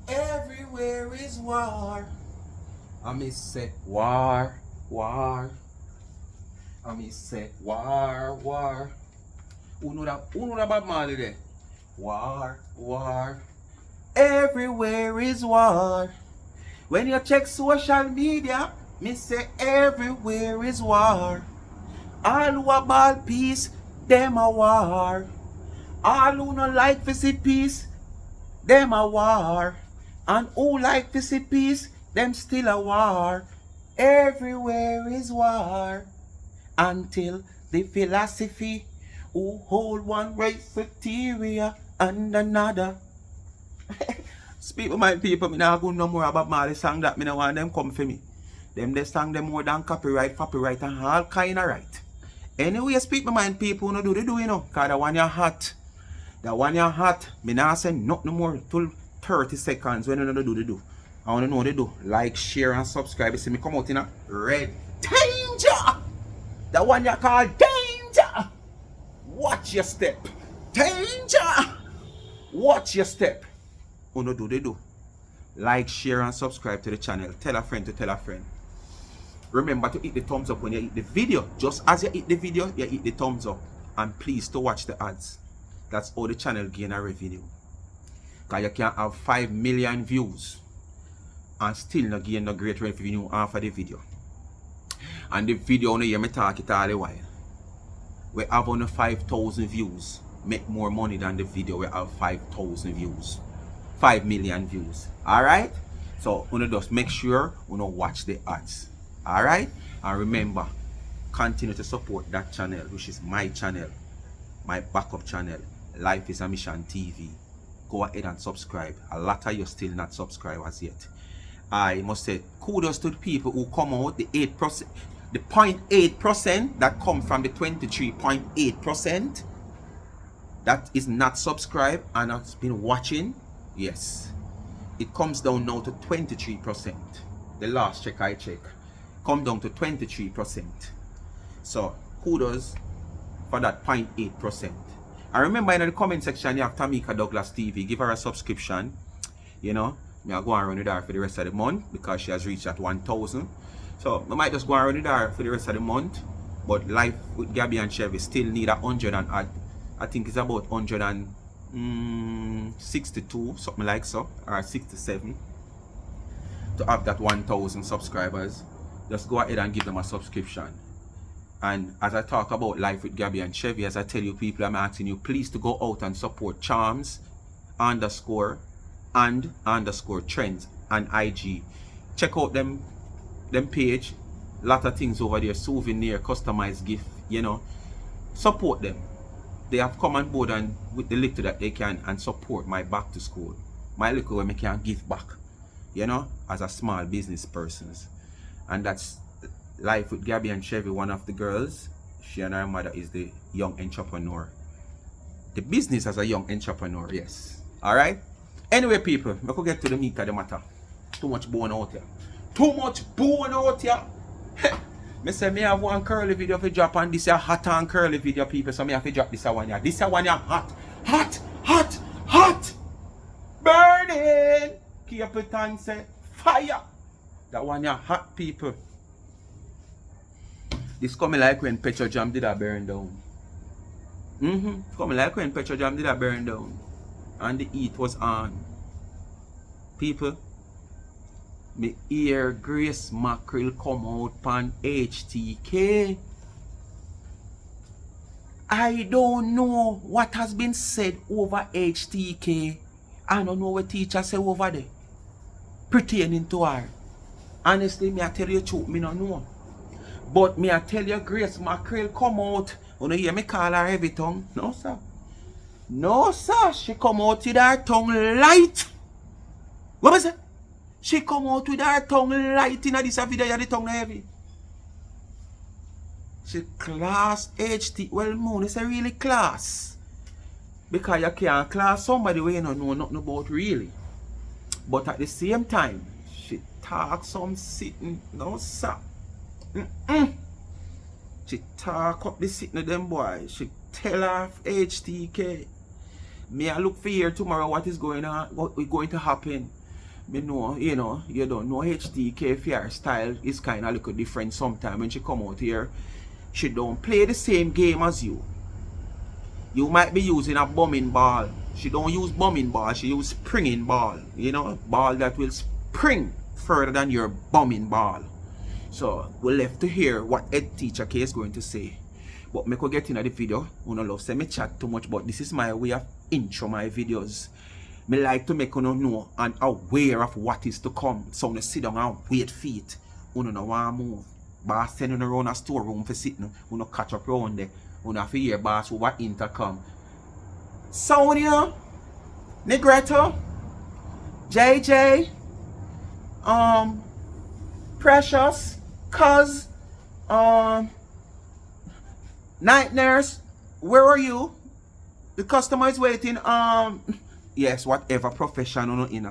Everywhere is war. I me say war, war. I me say war, war. Who know that Bob Marley there? War, war. Everywhere is war. When you check social media, me say everywhere is war. All who about peace, them a war. All who no like to see peace, them a war. And who like to see peace, them still a war. Everywhere is war. Until the philosophy who hold one race superior and another. Speak with my people, me not go no more about Marley song that me no want them come for me. Them they song them more than copyright and all kind of right. Anyway, speak my mind people, no do they do you know, cause that one you hot. That one you hot, me not say nothing more till 30 seconds when you know do they do. I wanna know what they do. Like, share and subscribe. You see me come out in a red danger. That one you call danger. Watch your step. Danger. Watch your step. What do they do? Like, share and subscribe to the channel. Tell a friend to tell a friend. Remember to hit the thumbs up when you hit the video. Just as you hit the video, you hit the thumbs up. And please to watch the ads. That's how the channel gain a revenue. Because you can have 5 million views and still not gain no great revenue after the video. And the video only hear me talk it all the while. We have only 5,000 views. Make more money than the video we have 5,000 views. 5 million views. Alright? So you just make sure you watch the ads. Alright? And remember, continue to support that channel, which is my channel, my backup channel, Life is a Mission TV. Go ahead and subscribe. A lot of you still not subscribed as yet. I must say kudos to the people who come out, the 8%, the 0.8% that come from the 23.8% that is not subscribed and has been watching. Yes, it comes down now to 23%. The last check I check come down to 23%. So kudos for that 0.8%. And remember in the comment section you have Tamika Douglas TV. Give her a subscription. You know, I'll go and run it there for the rest of the month because she has reached at 1,000. So I might just go and run it there for the rest of the month. But Life with Gabby and Chevy still need 100 and add. I think it's about 162, something like so, or 67 to have that 1,000 subscribers. Just go ahead and give them a subscription. And as I talk about Life with Gabby and Chevy, as I tell you people, I'm asking you please to go out and support Charms _ and _ trends and IG. Check out them page. Lot of things over there, souvenir, customized gift, you know. Support them. They have come on board and with the little that they can and support my back to school. My little way I can give back, you know, as a small business persons. And that's Life with Gabby and Chevy, one of the girls. She and her mother is the young entrepreneur. The business as a young entrepreneur, yes. Alright? Anyway, people, we could get to the meat of the matter. Too much bone out here. Too much bone out here. Me say me have one curly video for drop and this is a hot and curly video, people. So me have to drop this one here. This one here hot. Hot, hot, hot. Burning. Capleton say fire. That one here hot, people. This coming like when Petrol Jam did a burn down. Coming like when Petrol Jam did a burn down. And the heat was on. People, me hear Grace Mackerel come out pan H.T.K. I don't know what has been said over H.T.K. I don't know what teacher say over there pertaining to her. Honestly, me I tell you the truth, me don't know. But me I tell you, Grace Mackerel come out. You know, hear me call her heavy tongue? No, sir. No, sir. She come out with her tongue light. What was it? She come out with her tongue light in this video, the tongue heavy. She class HT. Well, moon is a really class. Because you can't class somebody where you don't know nothing about really. But at the same time, she talk some sitting. No, sir. She talk up the sitting of them boys. She tell her H.T.K. Me I look for here tomorrow what is going on, what is going to happen. Me know, you know, you don't know H.T.K. Fair style is kind of little different sometimes when she come out here. She don't play the same game as you. You might be using a bombing ball. She don't use bombing ball, she use springing ball. You know, ball that will spring further than your bombing ball. So we're left to hear what H.T.K is going to say. But me could get into the video. You know, love say me chat too much, but this is my way of intro my videos. Me like to make you know and aware of what is to come. So you sit down and wait for it. You know want to move. Boss send you around a storeroom for sitting. You know catch up around there. You have to hear boss over intercom. Sonia, Negretto, JJ, Precious, Cuz, Night Nurse, where are you? The customer is waiting. Yes, whatever profession you know in.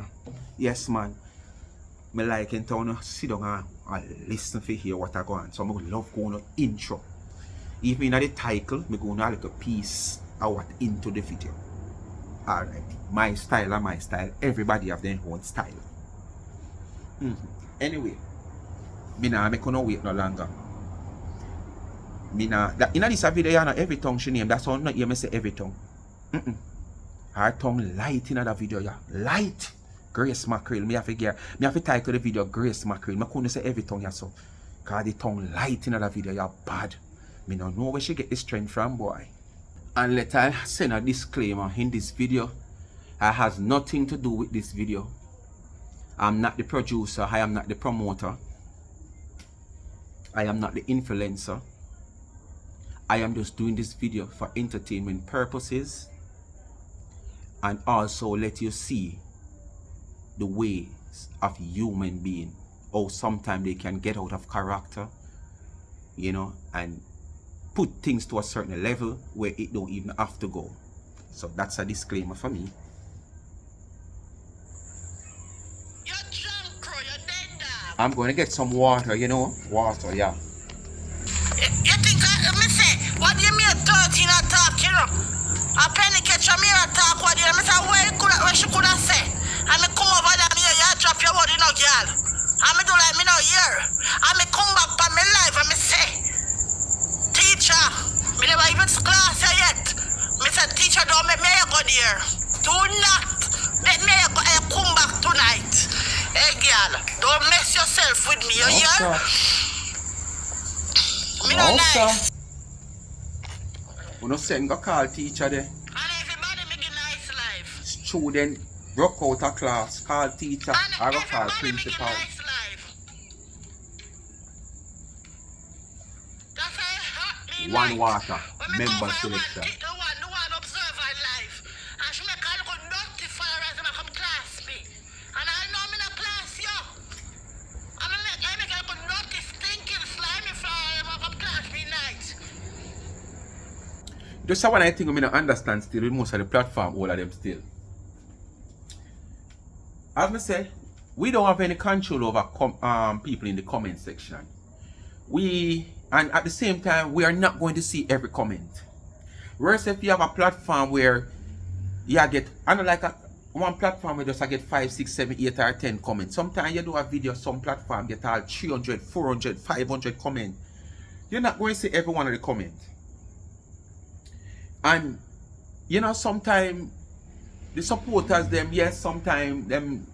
Yes, man. Me like in town sit down and listen for hear what I go on. So I love going on intro. Even in the title, me go on a little piece of what into the video. Alright. My style and my style. Everybody have their own style. Anyway. Me nah make no wait no longer. Me nah in this video you know every tongue she name. That's all not hear me say every tongue. Her tongue light in that video, yeah. Light. Grace Mackerel. Me have to title the video Grace Mackerel. I couldn't say every tongue, yeah, so. Cause the tongue light in that video, yeah, bad. Me don't know where she get the strength from, boy. And let I send a disclaimer in this video. It has nothing to do with this video. I'm not the producer. I am not the promoter. I am not the influencer. I am just doing this video for entertainment purposes. And also let you see the ways of human being. Or sometimes they can get out of character. You know, and put things to a certain level where it don't even have to go. So that's a disclaimer for me. You're drunk, bro. You're dead now. I'm going to get some water, you know. Water, yeah. You think me say, what do you mean 13 attack, you know? A penny catch a mirror attack, what do you mean? Where she could have said? I me come over there, you drop your word, you know, girl. I me do like me no hear. I me come back by my life, and me say, teacher, me never even class yet. Me say, teacher, don't make me go there. Do not make me come back tonight. Hey, girl, don't mess yourself with me, you hear? Me no nice. We no send go call teacher there. And everybody make a nice life. Student broke out of class, call teacher, And I go call everybody make a principal. nice life. That's how it hurt me. One night. water, When me member go for selection. the one observe our life. And she make a little notifier as I come class me. And I know me not class you. And I make a little notice thinking slimy for I come class me night. Just one I think we don't understand still with most of the platform, all of them still. As I say, we don't have any control over people in the comment section. And at the same time, we are not going to see every comment. Whereas if you have a platform where you get, I don't like one platform where just I get 5, 6, 7, 8 or 10 comments. Sometimes you do a video, some platform get all 300, 400, 500 comments. You're not going to see every one of the comments. And you know, sometimes the supporters them, yes, sometimes them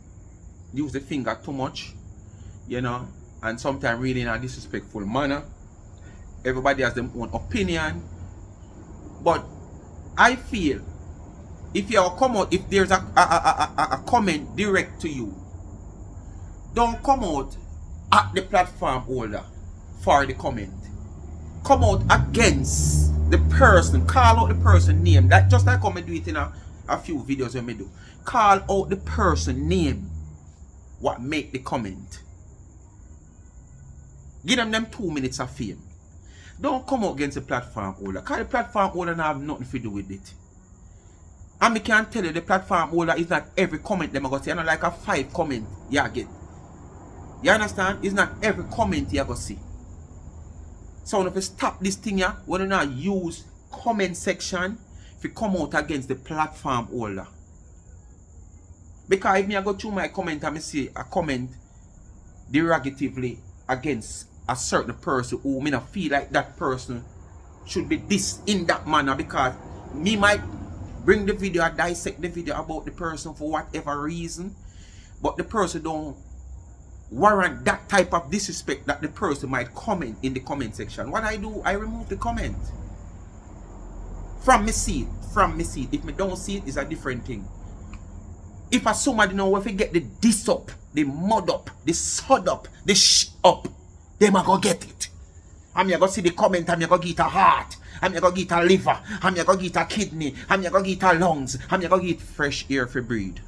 use the finger too much, you know, and sometimes really in a disrespectful manner. Everybody has their own opinion. But I feel if you come out, if there's a comment direct to you, don't come out at the platform holder for the comment. Come out against the person, call out the person name. That just like I do it in a few videos when I do. Call out the person name. What make the comment. Give them 2 minutes of fame. Don't come out against the platform holder. Because the platform holder have nothing to do with it. And I can tell you the platform holder is not every comment them I got see. You know, like a 5 comment you get. You understand? It's not every comment you go see. So if you stop this thing here, when you not use comment section, if you come out against the platform holder. Because if me I go through my comment and me see a comment derogatively against a certain person who me not feel like that person should be this in that manner, because me might bring the video or dissect the video about the person for whatever reason, but the person don't warrant that type of disrespect that the person might comment in the comment section. What I do, I remove the comment from me see it. If me don't see it, it's a different thing. If a somebody know if you get the diss up, the mud up, the sod up, the sh up, them a go get it. I'm going to see the comment, I'm going to get a heart, I'm going to get a liver, I'm going to get a kidney, I'm going to get a lungs, I'm going to get fresh air for breathe.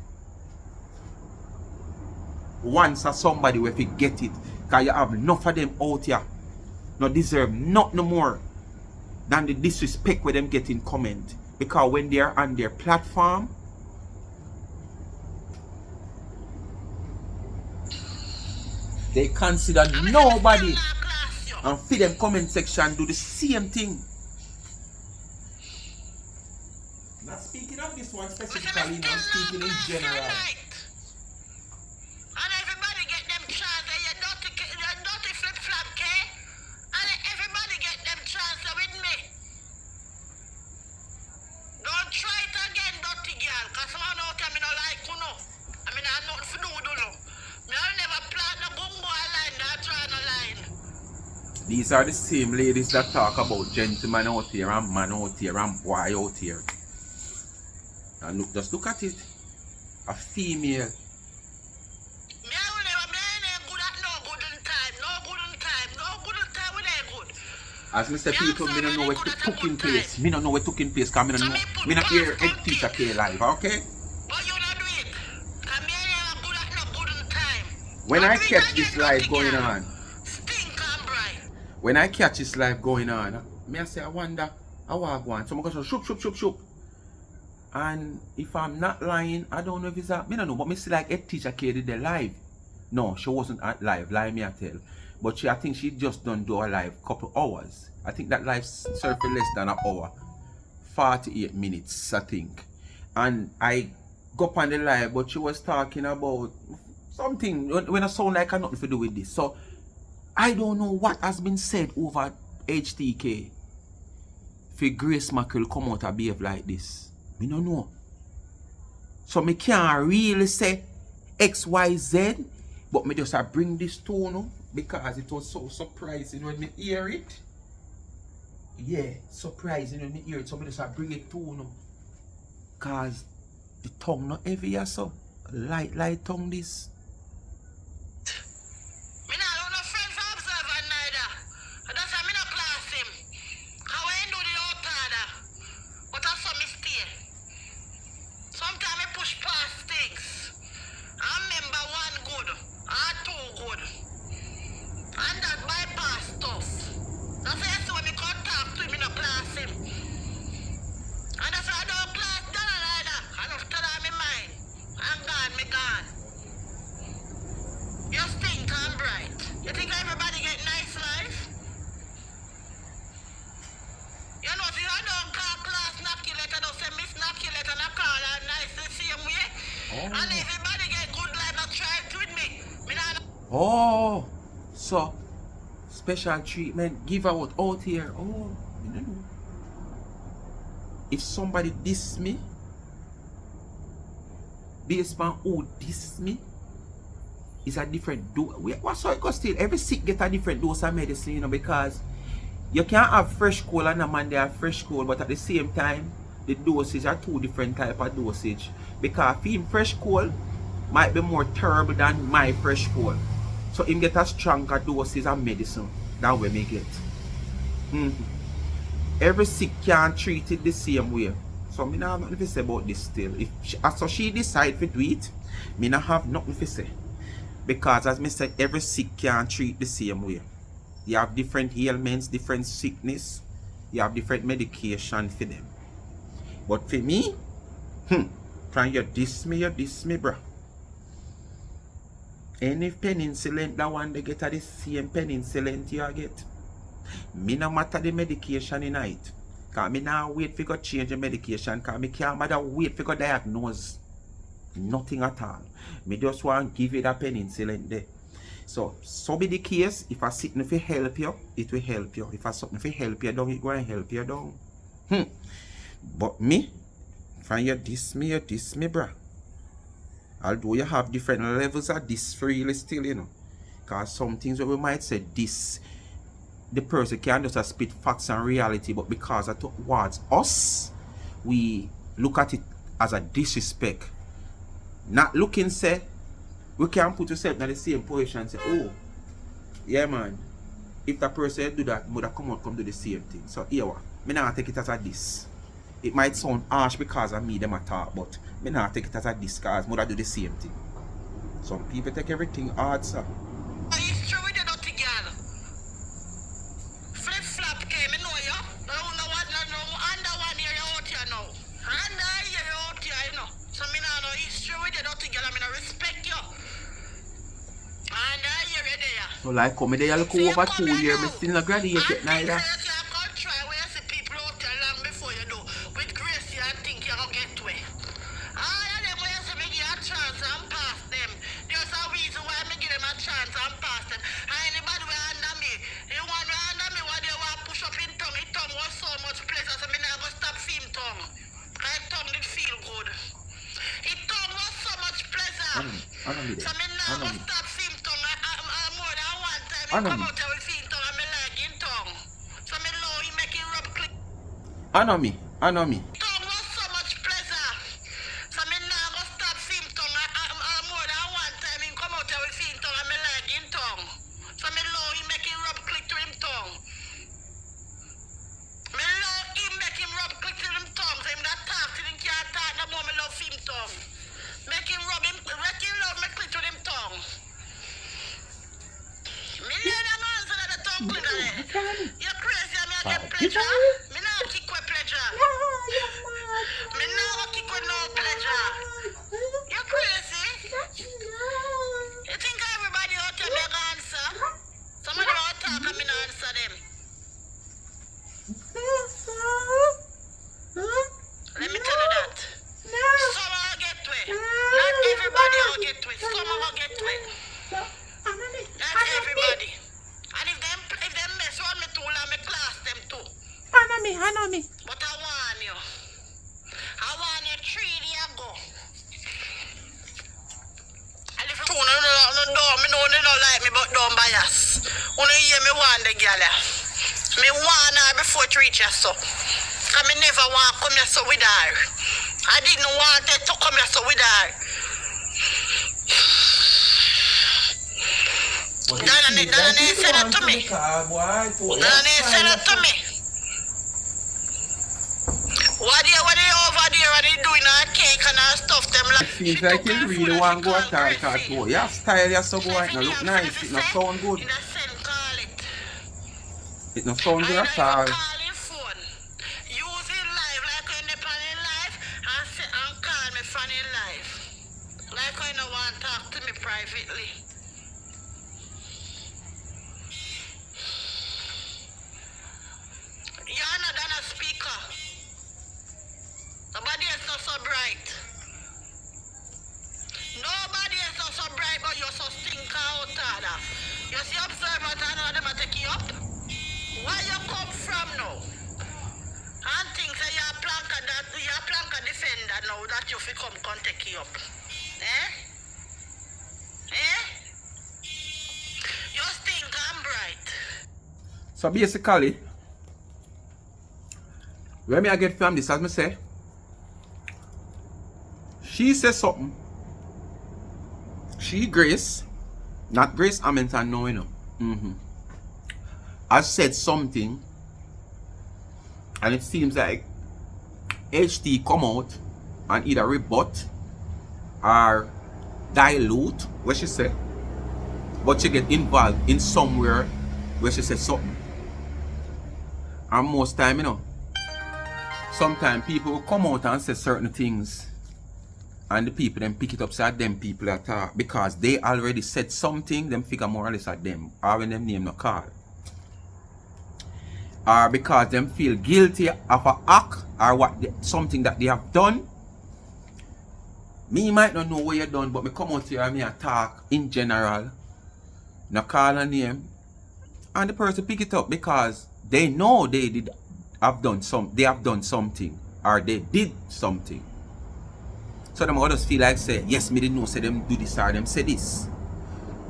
Once a somebody will get it, because you have enough of them out here, no deserve not no more than the disrespect where them get in comment. Because when they are on their platform, they consider nobody, and for them comment section do the same thing. Not speaking of this one specifically, I'm speaking in general. And everybody get them chance, you dirty flip-flop, okay? And everybody get them chance with me. Don't try it again, dirty girl, because I know I don't like you, no. I mean, I have nothing to do, no. I'll never plant no gumbo line, not try no line. These are the same ladies that talk about gentlemen out here and man out here and boy out here. And look, just look at it. A female. As Mr. People, me don't know where to took in place. Me don't know where took in place because me not hear H.T.K live, okay? But you not do it. Because me ain't good at no good time. When I catch this live going on, when I catch this live going on, me I say I wonder how I go on. So I'm going to shoop. And if I'm not lying, I don't know if it's a, me don't know, but me see like H.T.K did the live. No, she wasn't at live, lie me I tell. But I think she just done do a live couple hours. I think that live served for less than an hour. 48 minutes, I think. And I go up on the live, but she was talking about something when I sound like I nothing to do with this. So I don't know what has been said over H.T.K. for Grace Mackerel come out and behave like this. Me don't know. So me can't really say XYZ, but me just bring this tone because it was so surprising when me hear it. Yeah, surprising when me hear it. So me just bring it tone. Cause the tongue not heavy or so. Light tongue this. Me not have no friend for observer neither. That's why me not class him. How I do the outsider. But I saw me stay. Sometimes I push past things. I remember one good or two good. And that bypass stuff. That's why I see when me come talk to him, me not class him. And that's why I don't class Donna neither. I don't tell her my mind. I'm gone, me gone. You think I'm bright. You think everybody get nice life? You know, see, I don't call class Naculate, I don't say Miss Naculate, and I call her nice the same way. Oh. And everybody get good life, not try it with me. Me not. Oh, so special treatment give out here. Oh, I don't know. If somebody diss me, based on who diss me, is a different dose. What's how it goes still? Every sick get a different dose of medicine, you know, because you can't have fresh cold and a man they have fresh cold, but at the same time, the dosage are two different type of dosage. Because him fresh cold might be more terrible than my fresh cold. So him get a stronger dosage of medicine than we may get. Every sick can't treat it the same way. So me not have nothing to say about this still. If she decide to do it, me not have nothing to say. Because as me said, every sick can't treat the same way. You have different ailments, different sickness. You have different medication for them. But for me, can you diss me, bro. Any penicillin, that one they get at the same penicillin you get. Me no matter the medication in it. Cause me now wait for go change the medication. Cause me can't matter wait for go diagnose. Nothing at all. Me just want to give you that peninsula there. So be the case, if I sit if it help you, it will help you. If I something if it help you down, it go and help you down. But me, if you diss me, bruh. Although you have different levels of this freely still, you know. Because some things where we might say this, the person can just spit facts and reality, but because of towards us, we look at it as a disrespect. Not looking say, we can put yourself in the same position and say, oh, yeah man, if that person do that, would come do the same thing. So here what? Me not take it as a diss. It might sound harsh because of me them a talk, but me not take it as a diss because would do the same thing. Some people take everything hard, sir. It's true with the dirty girl. Flip flop came, you know you. No, under 1 year you out here now. Under a year you out here, you know. So me not know it's true with the dirty girl. I mean I respect you. Under a year you there. So like come there look over 2 years, me still not graduated neither. I know me. Tongue was so much pleasure. So me now go stop film tongue. More than one time him come out here with film tongue and me like him tongue. So me love him make him rub click to him tongue. Me love him make him rub click to him tongue. So him that talk till him can't talk no more. Me love him tongue. Make him rub him, make him love me click to him tongue. Me love the man so that the tongue click on it. You're crazy and me I get pleasure. Me not kick with pleasure. Me now kick with no pleasure. You're crazy. You think everybody out there make answer? Somebody out talk and me not answer them. Let me tell you that. Some will get to it. Not everybody will get to it. Some will get to it. Not everybody. And if them mess around me too long, me class them too. I know me. But I warn you. 3 years ago. And if you don't like me, but don't bias. Only hear me warn the girl. Me warn her before it reach her so. Because me never want to come here so with her. I didn't want her to come here so with her. Dana said that to me. Dana said that to me. What they over there and they doing our cake and our stuff them like seems like you really want to go at her too. Your style you so go it no look nice, it no sound good. It no sound good at all. Using live like when they pan in live and sit and call me from in live. Like when no one talk to me privately. You're not done a speaker. Nobody is not so bright. Nobody is not so bright, but you're so stinker out there. You see observer and all them are taking you up? Where you come from now? And think that you're a plank defender now that you fi come take you up. Eh? You stink and bright. So basically, where me I get from this, as me say, she says something. She Grace, not Grace Hamilton, no, you know. Has said something, and it seems like H.T. come out and either rebut or dilute what she said, but she get involved in somewhere where she said something. And most time, you know, sometimes people will come out and say certain things, and the people then pick it up, say at them people that talk, because they already said something, them figure more or less at them, or when them name no call. Or because them feel guilty of an act or something that they have done, Me might not know what you done, but me come out here and me talk in general. No call a name. And the person pick it up because they know they have done something. Or they did something. So them others feel like say, yes, me didn't know, say them do this or them say this.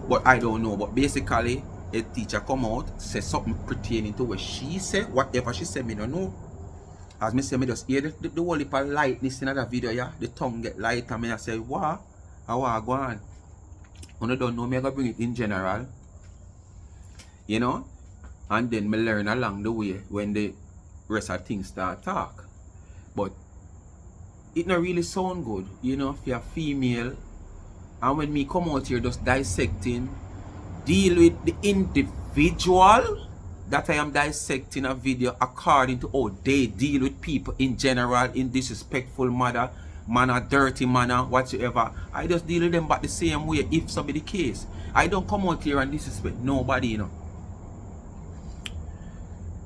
But I don't know. But basically, a teacher come out, say something pertaining to what she said, whatever she said, me don't know. As me say, me just hear the whole heap of lightness in that video, yeah. The tongue get light and me I say, what? I want to go on. When I don't know, me I go bring it in general. You know? And then me learn along the way when the rest of things start talk. But it not really sound good, you know, if you're female. And when me come out here just dissecting, deal with the individual that I am dissecting a video according to how they deal with people in general, in disrespectful manner, dirty manner, whatsoever. I just deal with them but the same way if so be the case. I don't come out here and disrespect nobody, you know.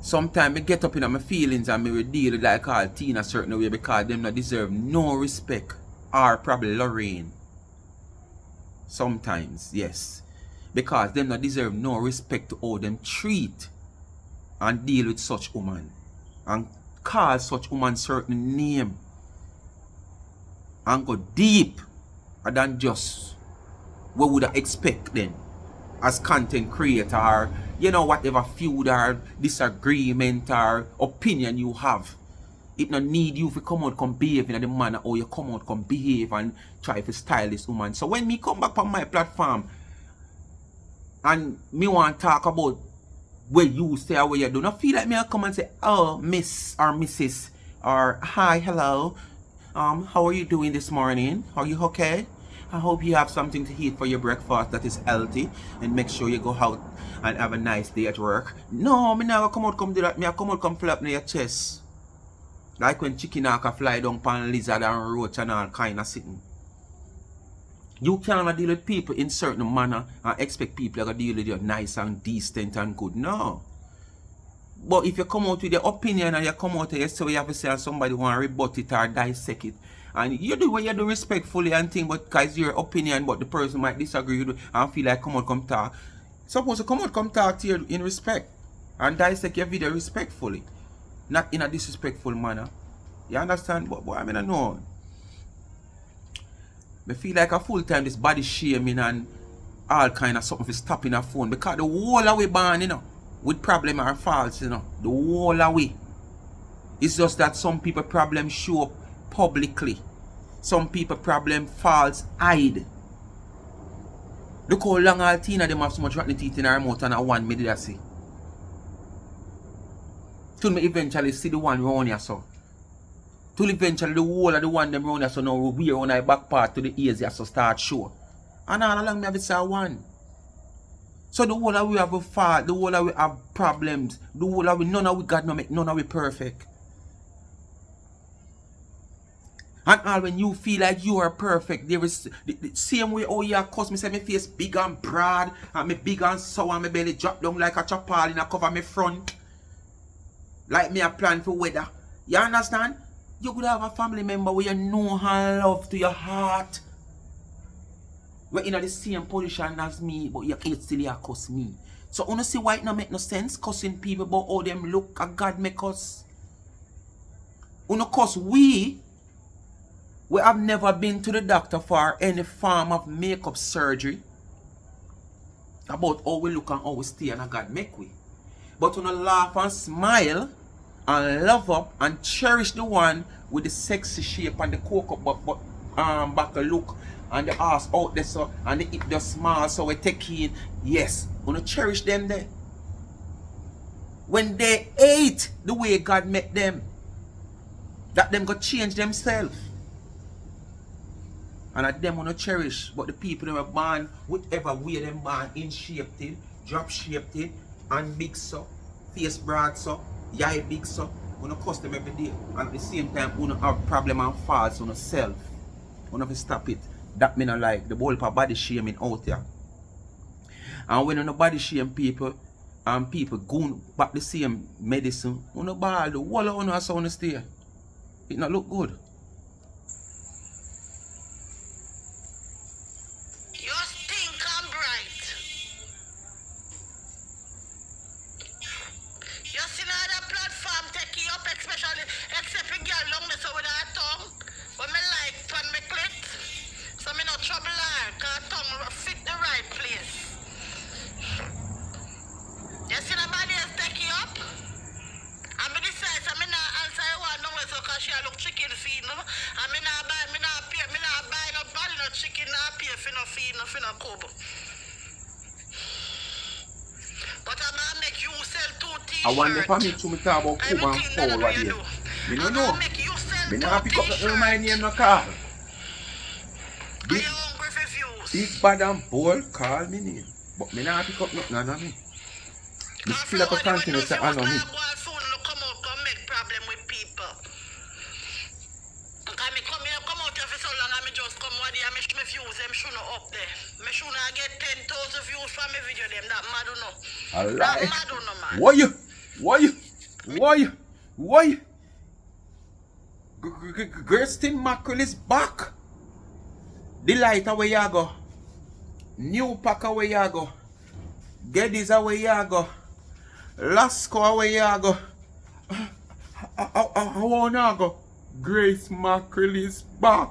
Sometimes I get up in my feelings and me deal with like all teen a certain way because them not deserve no respect. Or probably Lorraine. Sometimes, yes. Because them not deserve no respect to how them treat and deal with such woman. And call such woman certain name. And go deep than just what would I expect them as content creator, or, you know, whatever feud or disagreement or opinion you have. It no need you to come out come behave in the manner or you come out come behave and try to style this woman. So when me come back on my platform and me want to talk about where you say or where you do, not feel like me I come and say, oh, Miss or Mrs. or hi, hello, how are you doing this morning? Are you okay? I hope you have something to eat for your breakfast that is healthy and make sure you go out and have a nice day at work. No, me never come out come do that. Me I come out come flap near your chest. Like when chicken can fly down pan lizard and roach and all kind of sitting. You cannot deal with people in certain manner and expect people to deal with you nice and decent and good. No. But if you come out with your opinion and you come out and you say what you have to say and somebody want to rebut it or dissect it, and you do what you do respectfully and thing, but because your opinion, but the person might disagree with you and feel like come out, come talk. Suppose to come out, come talk to you in respect and dissect your video respectfully, not in a disrespectful manner. You understand? But I mean, I know. I feel like a full time this body shaming and all kind of something for stopping a phone because the whole of we born, you know, with problem or faults, you know, the whole of we. It's just that some people problem show up publicly. Some people problem faults hide. Look how long all Tina them have so much rotten teeth in her mouth and a one me did I see. Till me eventually see the one round here so. Till eventually the whole of the one them round here so now we on our back part to the ears here so start show. And all along me have it say one. So the whole of we have a fault, the whole of we have problems, the whole of we none of we God no make none of we perfect. And all when you feel like you are perfect, there is the same way how you cause me say my face big and broad and me big and sour and my belly drop down like a chapal in a cover my front. Like me a plan for weather. You understand? You could have a family member where you know her love to your heart. We're in the same position as me, but you can't still cuss me. So you see why it not make no sense cussing people about how them look and God make us. You know, cause we have never been to the doctor for any form of makeup surgery about how we look and how we stay and God make we. But when you laugh and smile and love up and cherish the one with the sexy shape and the cocoa back look and the ass out there so and the hip just small so we take in. Yes, when you cherish them there. When they ate the way God made them, that them go change themselves. And at them want to cherish, but the people that were born, whatever way them born, in shaped it, drop shaped it, and big so, face broad so, eye big so, we don't cuss them every day. And at the same time, we don't have problem and faults on yourself. We don't have to stop it. That me not like the whole body shaming out there. And when you body shame people, and people go back the same medicine, you know ball the whole of you so stay. It not look good. not pay for no fee, no for no kobo. But I'm gonna make you sell 2 t-shirts. I wonder if I make sure me talk about Cuba and Paul what day. Me no know. Me never pick up nothing my name no call. Big bad and bold call me name. But me never pick up nothing on me. Me still have to continue to honor me. Come make problem with people. Because me come out here for so long and me just come one day and me views them shouldn't up there. Me shouldn't get 10,000 views from my video them. That mad or no? Alright. That mad or no, man? Why? Gerstein Mackerel is back. Delight away you go. New Pack away you go. Geddes away you go. Lasco away you go. I wanna go. Grace Mackerel is back.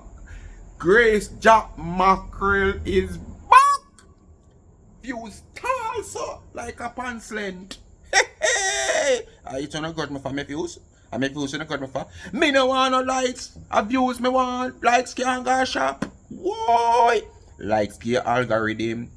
Grace Jack Mackerel is back. Views tall so like a pants length. Hey. You trying to cut me for my views? And my views you cut me for? Me no want no likes. A views me want. Likes can't go shop. Why? Likes give your algorithm.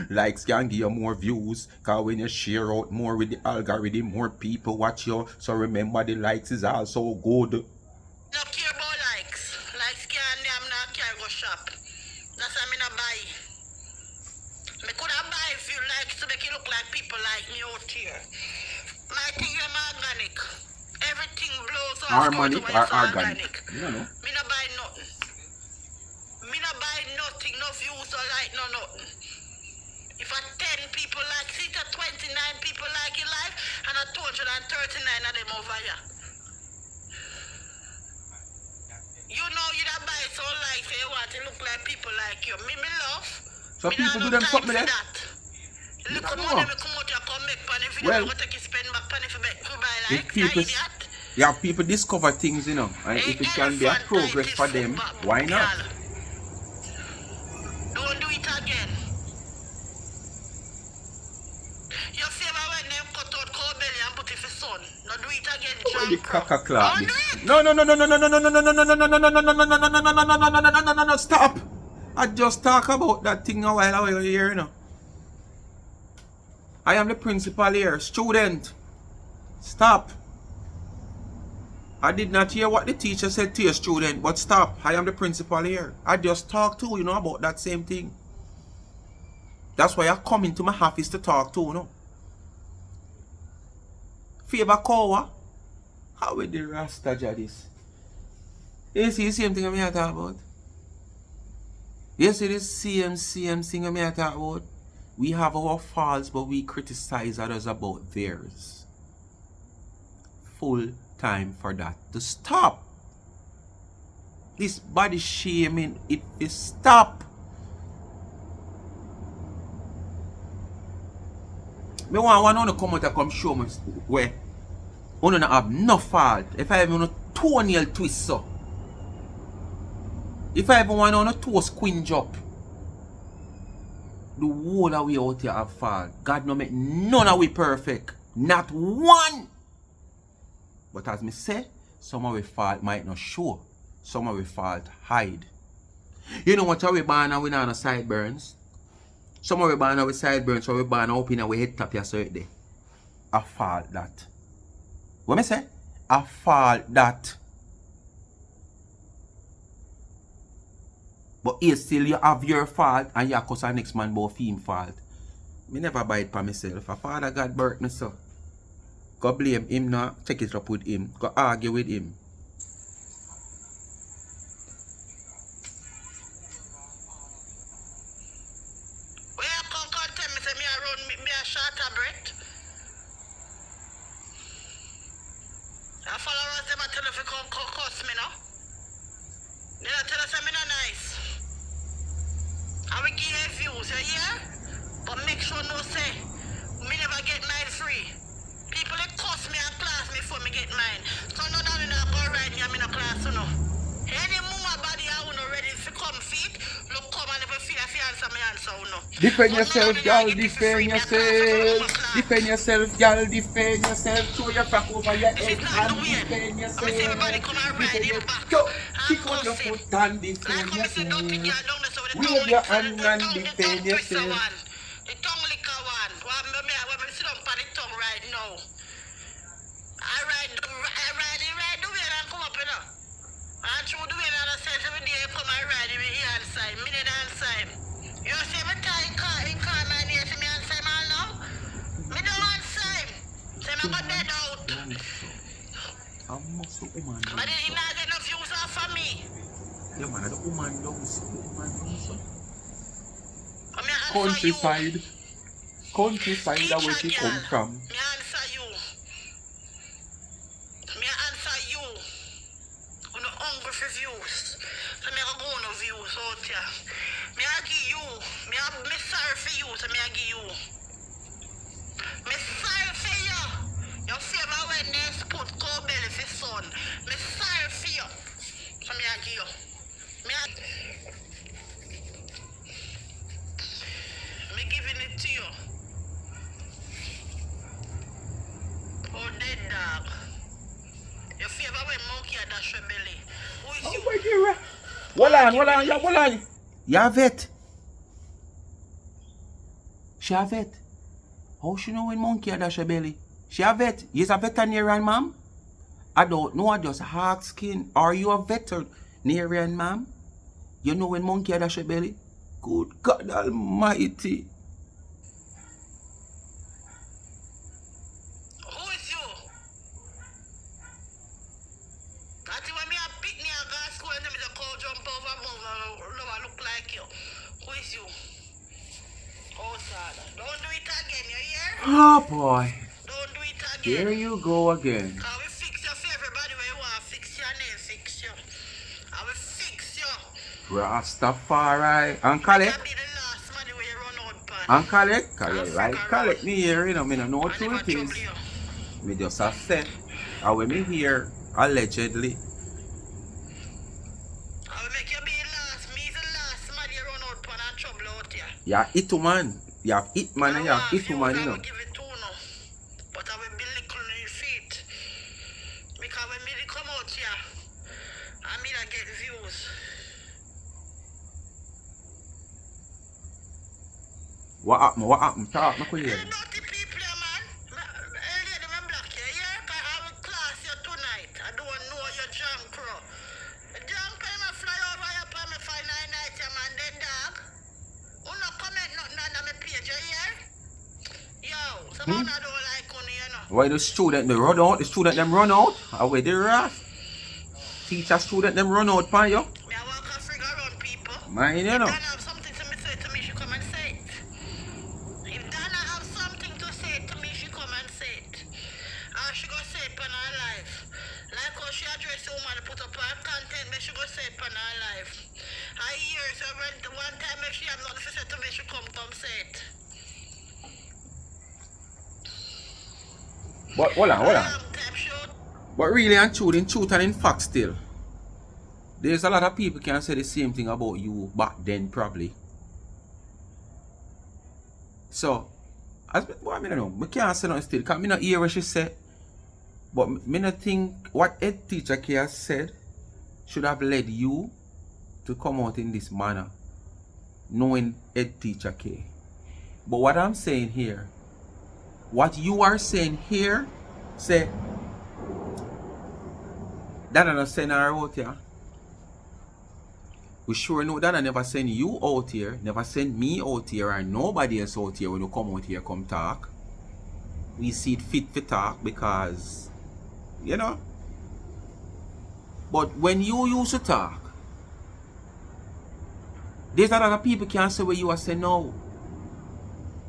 Likes can give you more views. Cause when you share out more with the algorithm, more people watch you. So remember the likes is also good. No care about likes. Likes can't I'm not care go shop. That's why me not buy. Me could have buy a few likes to make it look like people like me out here. My thing is organic. Everything blows off. Harmonic or organic? No. Me not buy nothing. Me not buy nothing, no views or like no nothing. If I 10 people like it, 29 people like it live, and 239 of them over here. You know you don't buy so like you want to look like people like you. Me love. So me people do them something there? Look how money me come out here come make pan if you don't go take spend back pan if you buy like you idiot. You have people discover things, you know, and if it can be a progress for them, why not? Don't do it again. You favor when them cut out cow belly and put it for sun. No do it again, Why the caca clap Don't do this? it. No, stop! I just talk about that thing a while ago here, you know. I am the principal here, student. Stop. I did not hear what the teacher said to your student, but stop. I am the principal here. I just talk to you know about that same thing. That's why I come into my office to talk to you know. Favor cow. How with the Rasta Jadis? You see the same thing I talk about? You see the same thing I talk about? We have our faults, but we criticize others about theirs. Full time for that to stop. This body shaming, it is stop. Me want one to come out and come show me where you don't have no fault. If I have a toenail twist so. If I ever want on a toe squinch up. The whole of we out here have fault. God no make none of we perfect. Not one. But as me say, some of we fault might not show. Some of we fault hide. You know what we born and we not on sideburns? Some of we born with sideburns, so we born up in our head top here so it there. A fault that. What me say? A fault that. But here still you have your fault and you cause our next man about him fault. Me never buy it for myself. A father God birth me so. Go blame him now, take it up with him. Go argue with him. Where you come tell me say me a run me a shorter breath? I followers them a tell if you come cuss me now. They a tell us I'm not nice. I will give you views, you hear? But make sure no say, me never get mine free. People that cost me a class before me get mine. So no that we not go right me I'm in a class, you know. Any mama body I want ready to come feet, look come and if you feel if you answer me answer, you know. Defend yourself, girl, defend yourself. Defend yourself, girl, defend yourself. Throw your back over your head and defend yourself. Everybody come and ride him back. Kick out your foot and defend like how me say don't think yourself. you're down there so Wave your hand and defend yourself. The tongue liquor one. What me sit up on the tongue right now. I ride the way and come up, you know. And through the way and I say every day I come and ride in the inside. Me the inside. You see me tie in car my name to me inside man now? Me don't inside. Say me got dead out. I must the woman. But then he not get enough views off of me. Yeah man, the woman down so. Countryside. Countryside that where she come from. Me answer you. On the hungry for views. So me go on the views out here. Me I give you. Me sorry for you. So me I give you. Me sorry for you. You favor when they put cow belly for son. Me sorry for you. So me I give you. Me giving it to you. Oh, dead dog. You favor when monkey a dash your belly. Who is you? Hold on. You have it. She have it. How she know when monkey a dash her belly? She have it. You's a veterinarian, ma'am? I don't know, I just asking. Are you a veterinarian, ma'am? You know when monkey a dash her belly? Good God Almighty. Who is you? That's when me a pick me a go to school and them is a cow jump over move and look like you. Who is you? Oh, sad. Don't do it again, you hear? Oh boy. Don't do it again. There you go again. I will fix you for everybody where you want to fix your name, fix you. I will fix you. Rastafari. And collect. That be the last money where you run out, pan. And collect. Cause you like collect me here, you know. Me don't know what it is. Me just a set. And when me here, allegedly. I will make you be last. Me is the last man you run out, pan, and trouble out here. Yeah, it man. You have it man and you have it man, you know. I will give it to no. But I will be little on your feet. Because when me come out here, I mean I get views. What happened? Talk, me quick. Dirty people here, man. Earlier them block you, yeah? Because I will class you tonight. I don't know your junk crow. The junk crow me fly over here for me for 9 nights, yeah, man. Dead dog. Who no comment nothing on my page, you hear? Yo, someone I don't like on you know. Why the student they run out? The student them run out? Away the wrath. Teacher student them run out pan you? Me I walk a figure around people. Mine you know. If Dana have something to me say to me, she come and say it. If Dana have something to say to me, she come and say it. And she go say it on her life. Like how she address the woman put up her content, but she go say it on her life. I hear so when one time if she have nothing to say to me, she come say it. But hold on. Long time show. But really and truth, in truth and in fact still, there's a lot of people can say the same thing about you back then probably. So, as I mean, I don't know, I can't say nothing still, because I don't hear what she said. But I don't think what H.T.K has said should have led you to come out in this manner, knowing H.T.K. But what I'm saying here, what you are saying here, say, that I not send her out here. We sure know that I never send you out here, never send me out here, or nobody else out here when you come out here, come talk. We see it fit for talk because, you know. But when you used to talk, there's a lot of people can't say what you are saying now.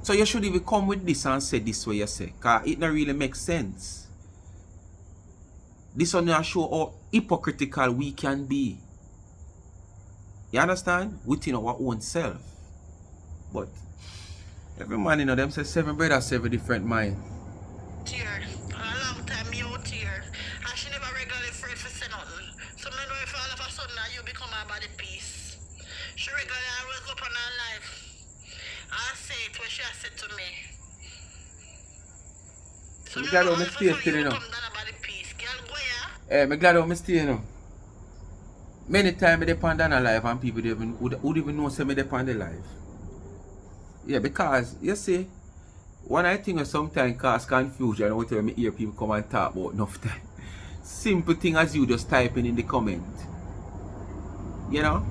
So you should even come with this and say this way you say, because it don't really make sense. This one will show how hypocritical we can be. You understand? Within our own self. But every man you know them say 7 brothers, 7 different mind. Tear. A long time you out here. And she never regularly afraid for say nothing. So me know if all of a sudden you become a body piece. She regularly wake up on her life. I say it what she has said to me. So I'm glad I'm stay still, you know. Girl, go here. I'm glad I'm stay, you know. Many times I depend on a life and people would even know say me depend on the life. Yeah, because you see, one I think sometimes cause confusion whenever me hear people come and talk about enough time. Simple thing as you just typing in the comment. You know?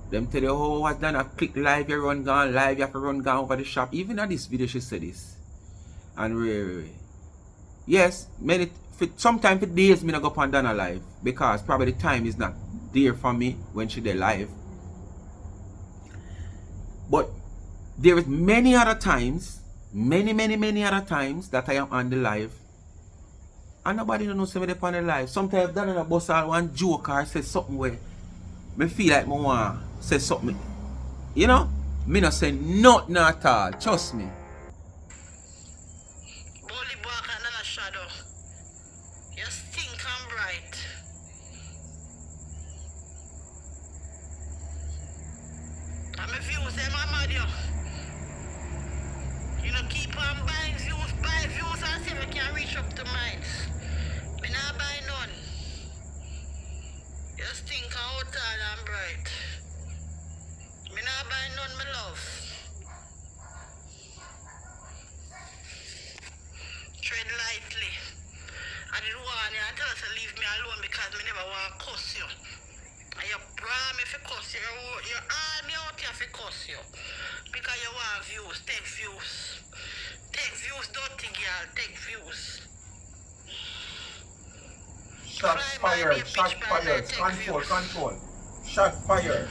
Them tell you, oh, what's done a click live, you run gone live, you have to run gone over the shop. Even at this video she said this. And really. Yes, sometimes for days me not go up and down alive because probably the time is not there for me when she there live. But there is many other times, many other times that I am on the live and nobody don't know say me dey on the live. Sometimes Dan and a boss all one joke or say something where me feel like me want say something. You know? Me not say nothing at all. Trust me. Bully bark and a shadow. You stink and bright. And my views, them are mad, yo. You know, keep on buying views, buy views and see if we can reach up to mine. Me not buy none. You stink and out tall and bright. Me not buy none, my love. Tread lightly. I didn't want you and tell us to leave me alone because me never want to cuss you. And you brought me for cuss you. You all me out here for cuss you. Because you want views. Take views. Take views, dirty girl. Take views. Shot fired, shot fired. Control. Shot fired.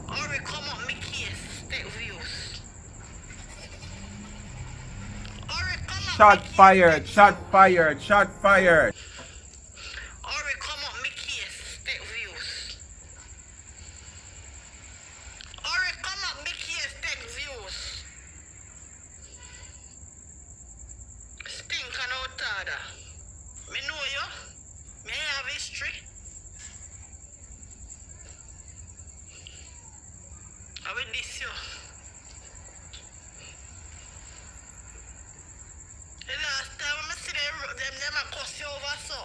Hurry, come up, me case. Take views. Hurry, come up. Shot fired. Hurry, come up, me case. Take views. Hurry, come up, me case. Take views. Stink and out order. Me know you. Me have history. I will diss you. The last time I see them a cuss you over so.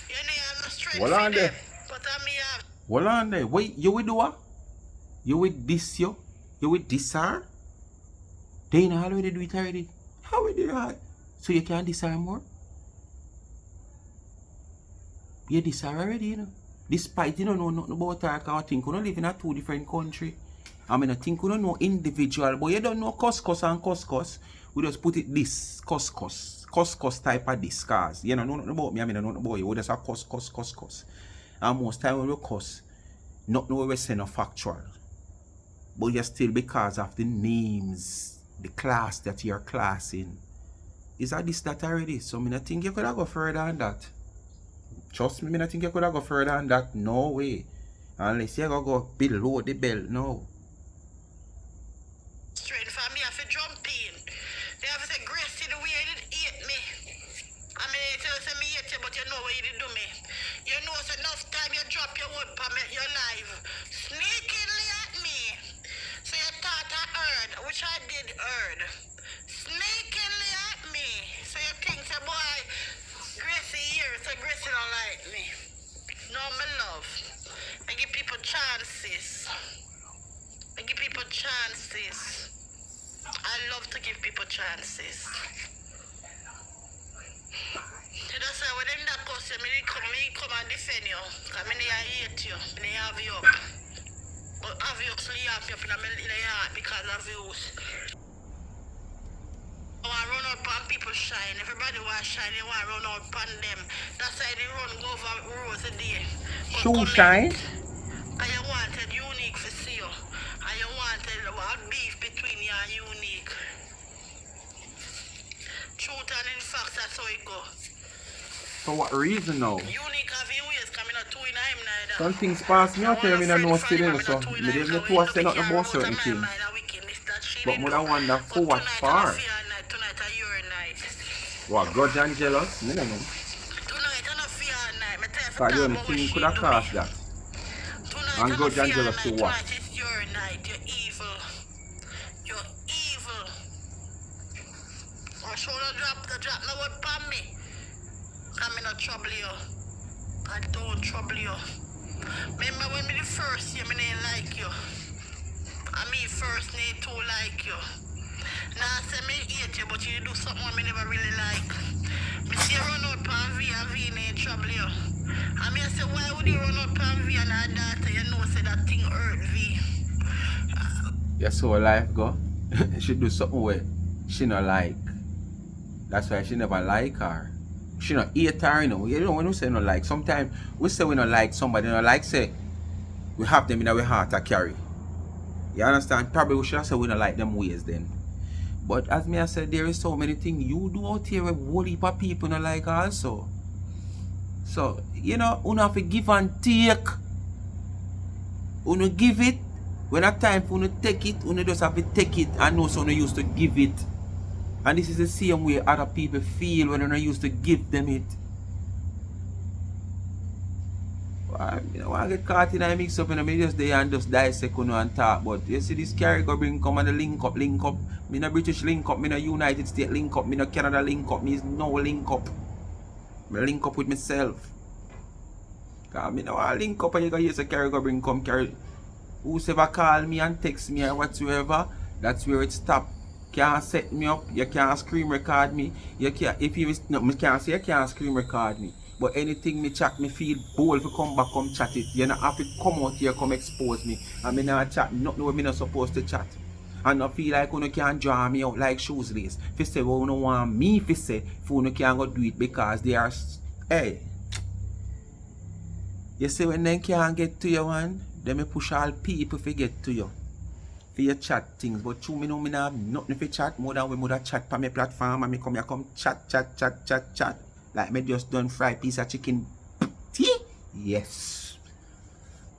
You know you have no strength Hold for on there. them. But I me have. Hold on there. Wait, you will do what? You will diss you? You will diss her? They you know already do it already. How will do that? So you can't diss her more? You diss her already, you know. Despite you don't know nothing about her, because I think you don't live in a two different country. I mean, I think you don't know individual, but you don't know cuss and cuss. We just put it this, cuss type of this, cause you don't know nothing about me, I mean, I don't know about you. We just a cuss. And most time when we cuss, nothing we say no factual. But you still, because of the names, the class that you're classing, is that this that already? So I think you could have go further than that. Trust me, I think you could have go further than that. No way. Unless you go below the belt, no. Straight for me, I have to jump in. They have to say, Gracie, the way you did hate me. I mean, you tell me hate you, but you know what you did do me. You know, so enough time you drop your word per your live. Sneakingly at me. So you thought I heard, which I did heard. Sneakingly at me. So you think, say, boy, Gracie here, so Gracie don't like me. No, my love. I give people chances. I love to give people chances. You know, so when them that cause you, me come and defend you. Because I hate you. I have you up. But have you so you have you up in the heart because of views. I want to run out on people shine. Everybody want to shine, they want to run out on them. That's why they run go over roads a day. Shoe shine? And you wanted unique for see you. And you wanted a beef between you and unique. Truth and in fact, that's how it go. For what reason now? Unique have you ways coming out two in him neither. Some things pass me out there, I don't know still, so I didn't know say nothing about certain things. But I wonder for what for? Tonight are your night. What, grudge and jealous? I don't know. Tonight I don't fear night. Because you only think could have caused that. And grudge and jealous to what? Tonight is your night. You're evil. You're evil. I should have dropped no word upon me. I'm in no trouble you. I don't trouble you. Remember when me the first year me didn't like you. And me first need to like you. Now I say me hate you, but you do something me never really like. Me see you run out pan V and V need trouble you. And me I say, why would you run out pan V and her daughter? You know say that thing hurt V. That's how life go. She do something where she not like. That's why she never like her. She not hate her, you know. You know when we say not like, sometimes we say we not like somebody, not like say we have them in our heart to carry. You understand? Probably we should have said we don't like them ways then. But as me I said, there is so many things you do out here with whole heap of people not like also. So, you know, you have to give and take. You give it. When it's time for you to take it, you just have to take it and know so you used to give it. And this is the same way other people feel when you're used to give them it. I want to get caught in a mix up and I just there and just dissect and talk. But you see this carry go bring come and the link up. Me no British link up, me no United States link up, me no Canada link up, me is no link up. Me link up with myself. Cause me no want link up and you go hear say carry go bring come carry. Whoever call me and text me or whatsoever, that's where it stop. Can't set me up, you can't screen record me. You can't if you no, me can't say you can't screen record me. But anything me chat, me feel bold to come back, come chat it. You not have to come out here, come expose me. And me not chat nothing where me not supposed to chat. And I feel like you can't draw me out like shoes lace. If you say well, you don't want me to say, if you can't go do it because they are, hey. You see when they can't get to you one, then me push all people to get to you. For your chat things. But true me know me not have nothing for chat more than we would have chat on my platform and me come here come chat. Like me just done fry piece of chicken. Yes.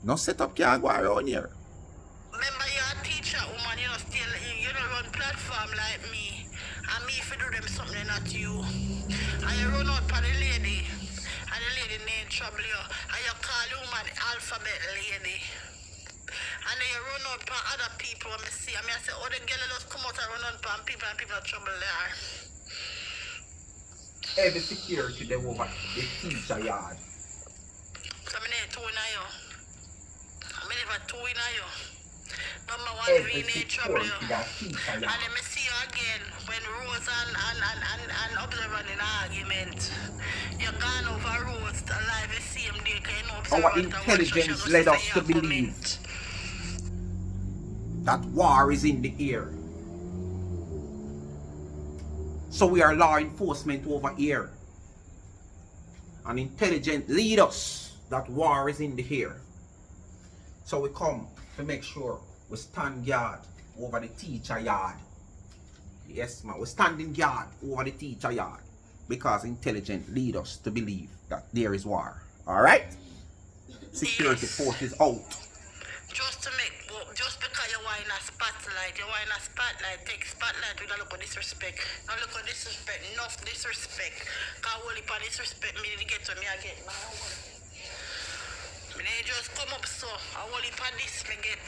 No setup can't go around here. Remember you're a teacher, woman, you know, still, you don't run platform like me. And me if you do them something, not you. And you run out for the lady. And the lady need trouble you. And you call the woman alphabet lady. And then you run out for other people when me see. I mean, I say, oh, the girl just come out and run out for people and people are trouble there. Every security they over the teacher yard. So I need two in you. I never two in you. Number one, Every we need trouble you. security that teacher And yard. then me see you again when Rose and Observer in an argument. You gone over Rose alive the same day because you know Observer. Our intelligence led us to believe that war is in the air. So we are law enforcement over here. And intelligence lead us that war is in the air. So we come to make sure we stand guard over the teacher yard. Yes, man, we standing guard over the teacher yard. Because intelligence lead us to believe that there is war. Alright? Security forces out. Just because you want in a spotlight, take spotlight with a look of disrespect. Now look at disrespect, enough disrespect. Because only for disrespect me to get to me again. Me just come up so, I only for this me get.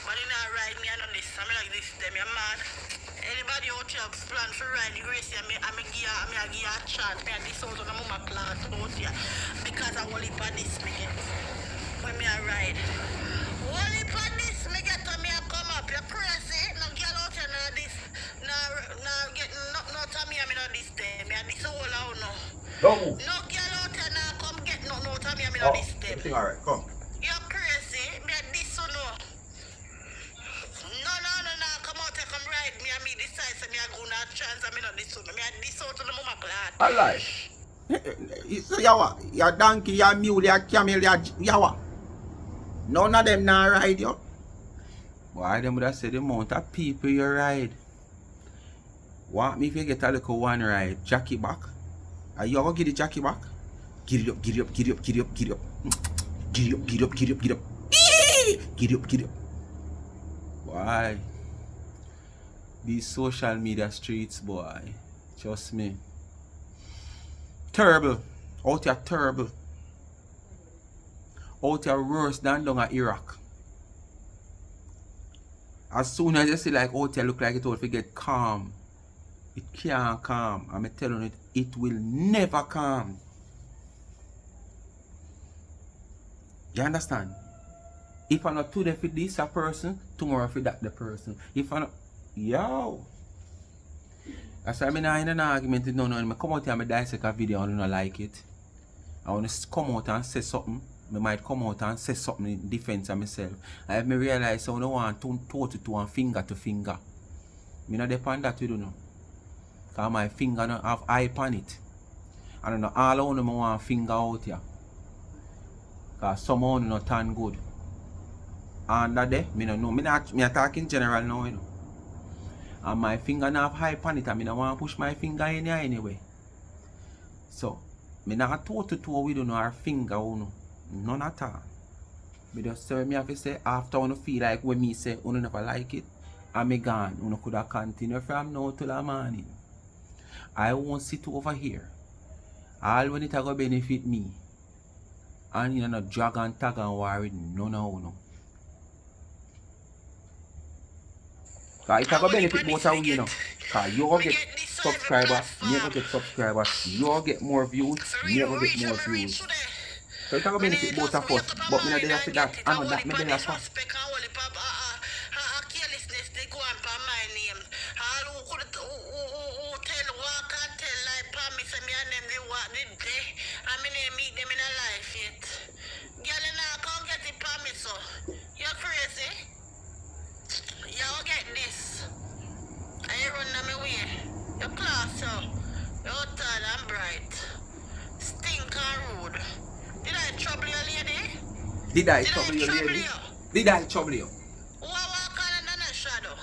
But you not ride me on this, I'm like this, them you mad. Anybody out here plan for ride the grace, I'm give you a chance, me a this out on the mama class out here. Because I only for this me get. When me a ride. Only for this me get to me a come up. You're crazy. No girl out here no this. No get no to me no this day. Me a this whole out no. Don't move. No girl out here no come get no to me no this day. Alright, come. You're crazy. Me a this so no. No. Come out here, come ride me and me decide so me a go na chance and me no this so no. Me a this out to the mama class. Alright. So yawa, your donkey, your mule, your camel, your yawa. None of them now ride you. Why them would have said the amount of people you ride. Want me if you get a little one ride, Jackie back? Are you ever get the Jackie back? Get it up. Get up. Why? These social media streets, boy. Trust me. Terrible. Out here terrible. Out here worse than down at Iraq. As soon as you see like out here look like it will get calm. It can't calm. I'm telling you it will never calm. You understand? If I'm not today for this a person, tomorrow for that the person. If I'm not, yo. That's why I'm not in an argument with no one. I come out here and I dissect a video and I don't like it. I want to come out and say something. I might come out and say something in defense of myself. I have me realize I don't want toe to toe and finger to finger. I don't depend that you don't know. Because my finger don't have eye on it. And I know all of them want finger out here. Because some of them not turn good. And that day, I don't know. I talk in general now, you know. And my finger not have eye on it and I don't want to push my finger in here anyway. So, I not toe to toe with you know our finger, you know. None at all. But just me have to say after you feel like when me say you never like it, I'm gone. You could have continued from now till the morning. I won't sit over here. All when it go benefit me. And you know drag and tag and worry none of you know. Cause it go benefit both of you know. Cause you will get subscribers, me will get subscribers, you will get more views, me will get more views. So it's going to benefit both of us, but I'm not there for that. I know that I'm there for. Carelessness, they go on by my name. All who tell walk and tell like promise me and them they walk the day. I mean they meet them in a life yet. Girl now come get the promise so. You're crazy. Y'all get this. And you run them away. Your class so. You're tall and bright. Stink and rude. Did I trouble you, lady? Did I trouble you, lady? Did I trouble you? Who walk on under shadow?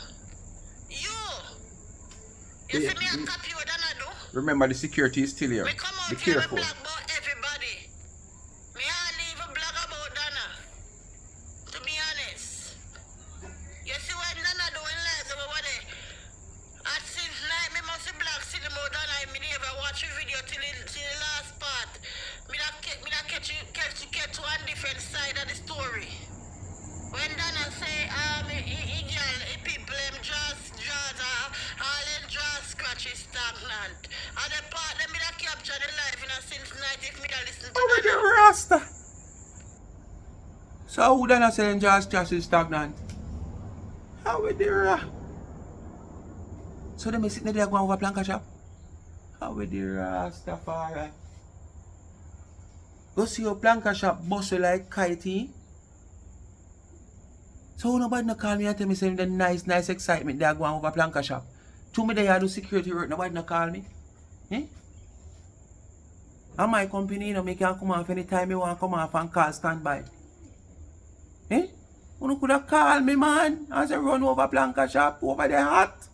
You see me a copy what I do? Remember the security is still here. Me come out Be here careful. and black about everybody. Me I leave a black about Dana. To be honest. You see what Dana doing like the over there? And since night me must be black see about Dana. Me never watch a video till the last part. Me that catch one different side of the story. When Dana say, people them just all them just scratch is stagnant. And the part them me that capture the life in a since night if me that listen to Oh, with the Rasta. So who then say just is stagnant? How with the Rasta? So them sitting there going over Planka shop? How with the Rastafari? Go see your Planka shop bustle like kitey. So nobody no call me and tell me saying the nice excitement they are going over Planka shop. To me they do security work, nobody no call me. Eh? And my company, you know, me can come off anytime you want to come off and call standby. Eh? You could have called me, man, as I run over Planka shop over the hot.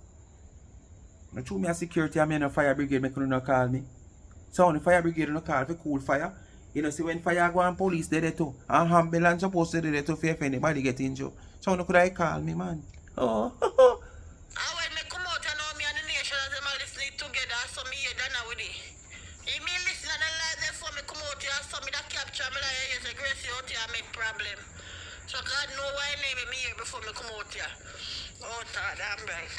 I told me a security and me and a fire brigade, me couldn't not call me. So when the fire brigade no call for cool fire, you know, see when fire go and police there too. And ambulance supposed to do there too if anybody get injured. So when could I call me, man? Oh. And when me come out and know me and the nation as them are listening together, so me hear Dana with it. If me listen and I like them for me come out here, so me that capture me like yes, a Gracie out here make problem. So God know why name me here before me come out here. Oh, damn right.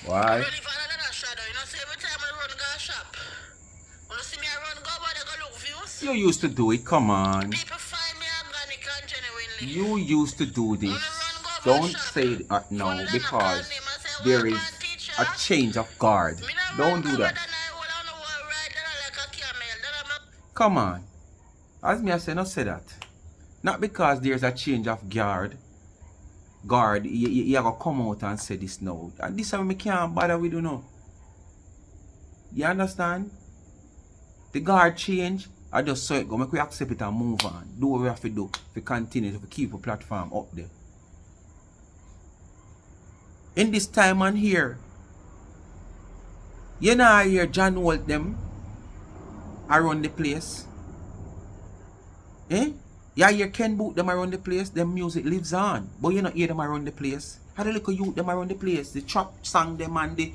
Why? I really find another shadow, you know, so every time I run go shop. When you see me I run go, but I go look views. You used to do it, come on. People find me organic and genuinely. You used to do this. Don't say it now because there is a change of guard. Don't do that. Come on. As me I say, not say that. Not because there's a change of guard. You have to come out and say this now. And this is what I can't bother with you now. You understand? The guard change, I just saw it go. Make we accept it and move on. Do what we have to do to continue to keep the platform up there. In this time and here, you know I hear John Walt them around the place. Eh? Yeah, you Ken Boot them around the place, them music lives on. But you not hear them around the place. How the little youth them around the place? The trap song them and the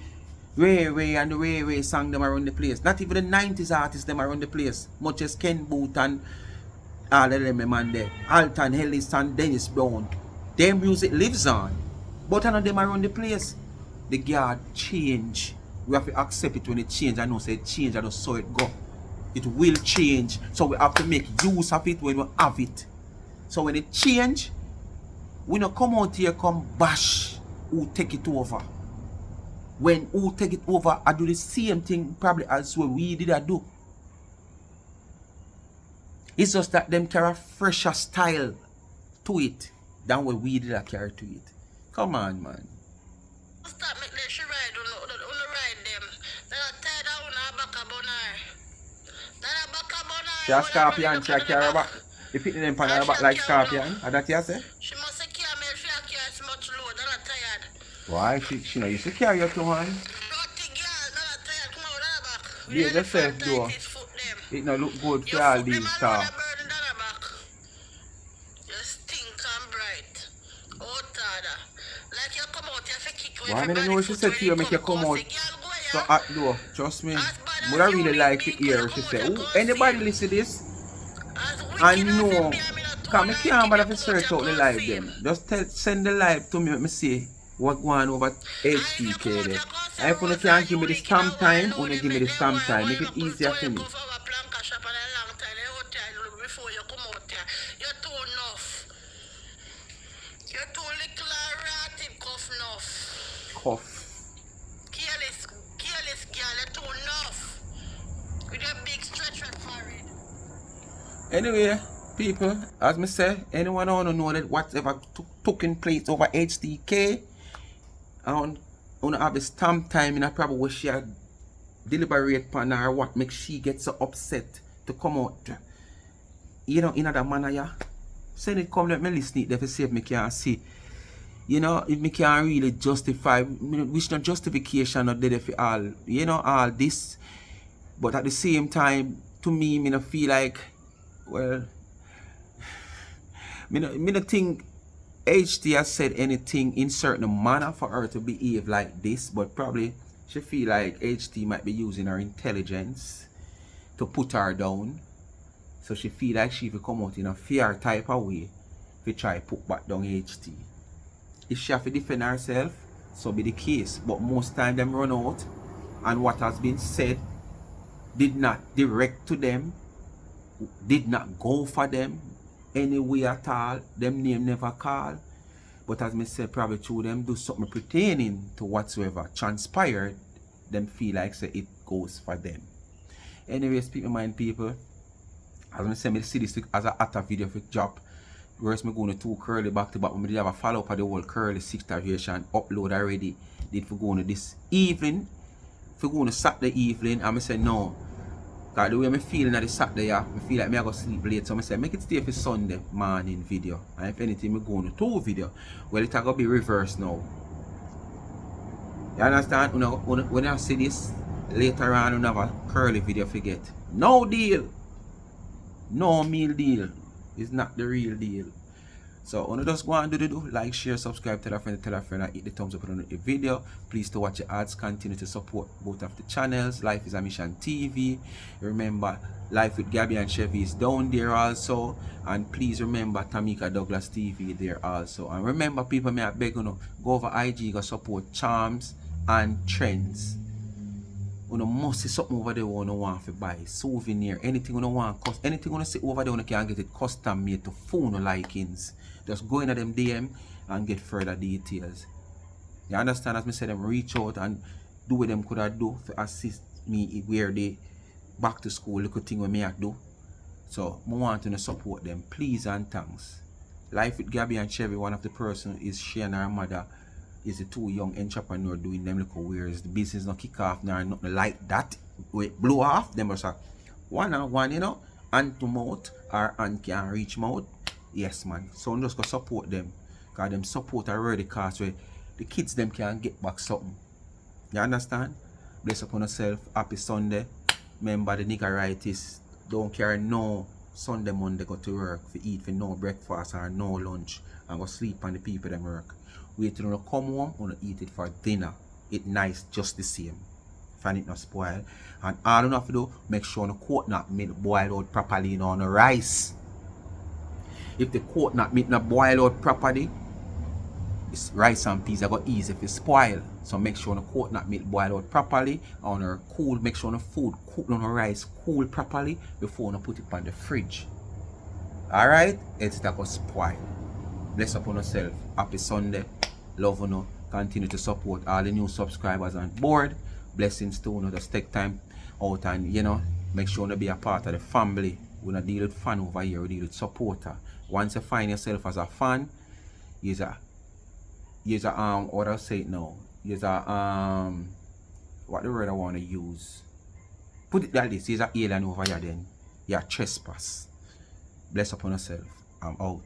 Ray and the Ray song them around the place. Not even the 90s artists them around the place. Much as Ken Boot and all of them man there. Alton Ellis and Dennis Brown. Their music lives on. But none of them around the place. The guard change. We have to accept it when it change. I know say it change, I don't saw it go. It will change. So we have to make use of it when we have it. So when it change, we not come out here come bash who take it over. When who take it over, I do the same thing probably as what we did I do. It's just that them carry a fresher style to it than what we did I carry to it. Come on, man. Stop make them she ride ride them. Then I tie down her back a bonar. Then I back a bonar. She a scorpion, she a carry back. You fit them pan her back like scorpion. Is that you say? She must carry me if she carry so much load. Then I tired. Why? She know you should carry you too, man. Dirty girl, then I tired. Come out of her back. Yeah, yourself though. It no look good for all these stuff. Why I know what she said to you make you come out so hot though. Trust me. But I really like to hear what she said. Anybody listen to this? I know. Cause I can't bother to search out the live them. Just send the live to me, let me see what going over H.T.K there. And if you can't give me the stamp time, only give me the stamp time. Make it easier for me. Cough. Careless girl, you're too enough. With your big stretch red forehead. Anyway, people, as me say, anyone want to know that whatever took in place over H.T.K, I want to have the stamp time and I probably wish she had deliberate upon her what makes she get so upset to come out. You know, in other manner, yeah. Send it come, let me listen it there to see if me can see. You know, if me can't really justify, which no justification not there for all, you know, all this. But at the same time, to me, me not feel like, well, me not think HT has said anything in certain manner for her to behave like this, but probably she feel like HT might be using her intelligence to put her down. So she feel like she will come out in a fair type of way to try put back down HT. If she have to defend herself, so be the case. But most time them run out and what has been said did not direct to them, did not go for them any way at all. Them name never call. But as me said, probably through them do something pertaining to whatsoever transpired, them feel like say it goes for them. Anyways, keep in mind people, as I said, me see this as a hotter video for job. Whereas me going to 2 curly back to back, when me did have a follow up of the whole curly 6 variation upload already. Did for going to this evening, for going to Saturday evening, and I say no. Cause the way I'm feeling at the Saturday, I feel like me I go sleep late. So I say make it stay for Sunday morning video. And if anything, me going to 2 video. Well, it gonna be reversed now. You understand? When I see this later on, you have a curly video forget. No deal. No meal deal. It's not the real deal. So when you just go and do like, share, subscribe, tell a friend, and hit the thumbs up on the video. Please to watch the ads, continue to support both of the channels. Life is a Mission TV. Remember, Life with Gabby and Chevy is down there also. And please remember Tamika Douglas TV there also. And remember people, may I beg you, go over IG, go support Charms and Trends. You must see something over there you want to buy. Souvenir, anything you want, anything you see over there you can get it custom made to phone likings. Just go into them DM and get further details. You understand? As I said, them reach out and do what them could have do to assist me where they back to school, little thing we may have do. So I want to support them. Please and thanks. Life with Gabby and Chevy, one of the person is she and her mother. Is the 2 young entrepreneurs doing them little wears. The business not kick off nor nothing like that. We blow off them was one on one, you know, hand to mouth or hand can reach mouth. Yes man. So I'm just gonna support them. Cause them support already cause where the kids them can get back something. You understand? Bless upon yourself. Happy Sunday. Remember the niggeritis. Don't carry no Sunday, Monday go to work for eat for no breakfast or no lunch and go sleep on the people them work. Wait till you come home and eat it for dinner. It nice just the same. Find it not spoil. And all you have to do, make sure the coconut milk boil out properly on the rice. If the coconut milk not boil out properly, it's rice and peas are go easy if it spoil. So make sure the coconut milk boil out properly on the cool. Make sure the food cook on the rice cool properly before you put it on the fridge. Alright? H.T.K spoil. Bless upon yourself. Happy Sunday. Love you know. Continue to support all the new subscribers on board. Blessings to you know. Just take time out and you know make sure you be a part of the family. We don't deal with fan over here, we deal with supporter. Once you find yourself as a fan, you're a what I'll say it now. You're a what the word I want to use. Put it like this, you're an alien over here then. You're a trespass. Bless upon yourself. I'm out.